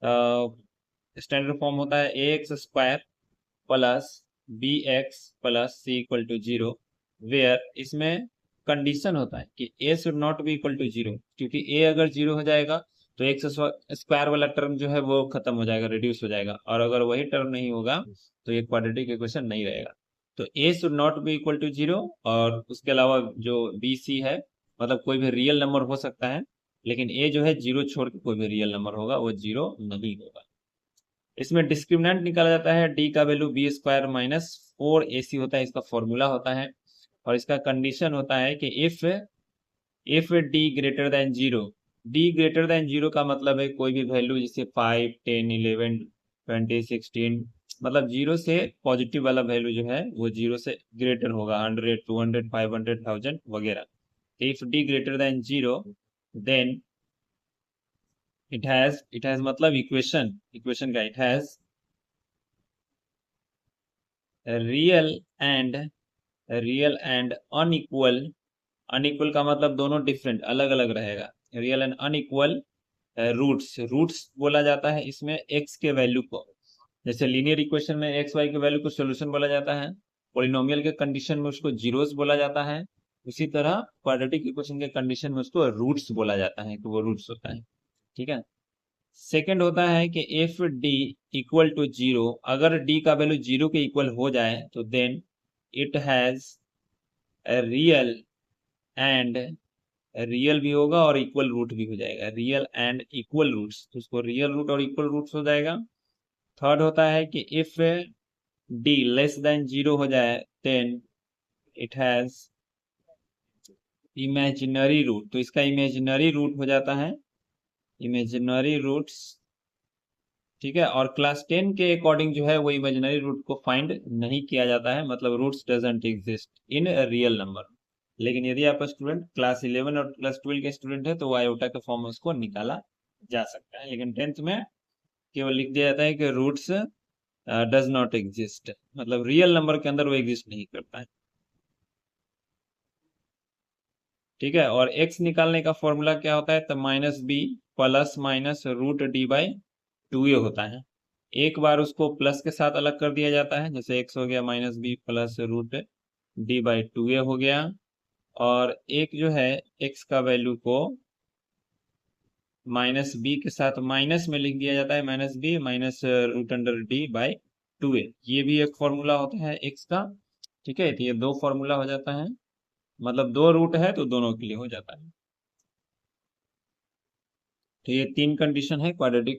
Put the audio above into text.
Standard form होता है a x square plus b x plus c equal to zero, where इसमें condition होता है कि a should not be equal to zero, क्योंकि a अगर जीरो हो जाएगा तो एक्स स्क्वायर वाला टर्म जो है वो खत्म हो जाएगा, रिड्यूस हो जाएगा, और अगर वही टर्म नहीं होगा तो ये क्वाड्रेटिक इक्वेशन नहीं रहेगा। तो a should not be equal to zero, और उसके अलावा जो बी सी है, मतलब कोई भी रियल नंबर हो सकता है, लेकिन ए जो है जीरो छोड़ के कोई भी रियल नंबर होगा वो जीरो नहीं होगा। इसमें डिस्क्रिमिनेंट निकाला जाता है, डी का value b square minus four a c होता है, इसका फॉर्मूला होता है, और इसका कंडीशन होता है कि if D greater than zero. D greater than zero का मतलब है कोई भी वैल्यू जैसे 5, 10, 11, 20, 16, मतलब जीरो से पॉजिटिव वाला वैल्यू जो है वो जीरो से ग्रेटर होगा, 100, 200, 500, 1000 वगैरह। If D greater than zero, then it has मतलब इक्वेशन का, it has real and real and unequal. Unequal का मतलब दोनों डिफरेंट, अलग अलग रहेगा। Real and unequal roots, roots बोला जाता है इसमें एक्स के वैल्यू को। जैसे लीनियर इक्वेशन में एक्स वाई के वैल्यू को सोल्यूशन बोला जाता है, पॉलिनोमियल के कंडीशन में उसको जीरोस बोला जाता है, उसी तरह क्वाड्रेटिक इक्वेशन के कंडीशन में उसको रूट्स बोला जाता है कि वो रूट्स होता है। ठीक है। सेकंड होता है कि if D equal to zero, अगर डी का वैल्यू जीरो के इक्वल हो जाए तो then it has real and, real भी होगा और इक्वल रूट भी हो जाएगा, रियल एंड इक्वल रूट्स, तो उसको रियल रूट और इक्वल रूट्स हो जाएगा। थर्ड होता है कि if D less than zero हो जाए then it has imaginary root, तो इसका इमेजिनरी रूट हो जाता है, इमेजिनरी रूट्स। ठीक है। और क्लास 10 के अकॉर्डिंग जो है वो इमेजिनरी रूट को फाइंड नहीं किया जाता है, मतलब roots doesn't exist in real number. लेकिन यदि आप स्टूडेंट क्लास 11 और क्लास 12 के स्टूडेंट है तो वो आयोटा के फॉर्म में उसको निकाला जा सकता है, लेकिन 10th में केवल लिख दिया जाता है कि रूट्स डज नॉट एग्जिस्ट, मतलब रियल नंबर के अंदर वो एग्जिस्ट नहीं करता है। ठीक है। और x निकालने का फॉर्मूला क्या होता है, तो minus b plus minus root D by two a होता है। एक बार उसको प्लस के साथ अलग कर दिया जाता है, जैसे x हो गया minus b plus root D by two a हो गया, और एक जो है x का वैल्यू को माइनस बी के साथ माइनस में लिख दिया जाता है, minus b minus root under D by two a, ये भी एक फॉर्मूला होता है x का। ठीक है। तो ये दो फॉर्मूला हो जाता है, मतलब दो रूट है तो दोनों के लिए हो जाता है। तो ये तीन कंडीशन है क्वाड्रेटिक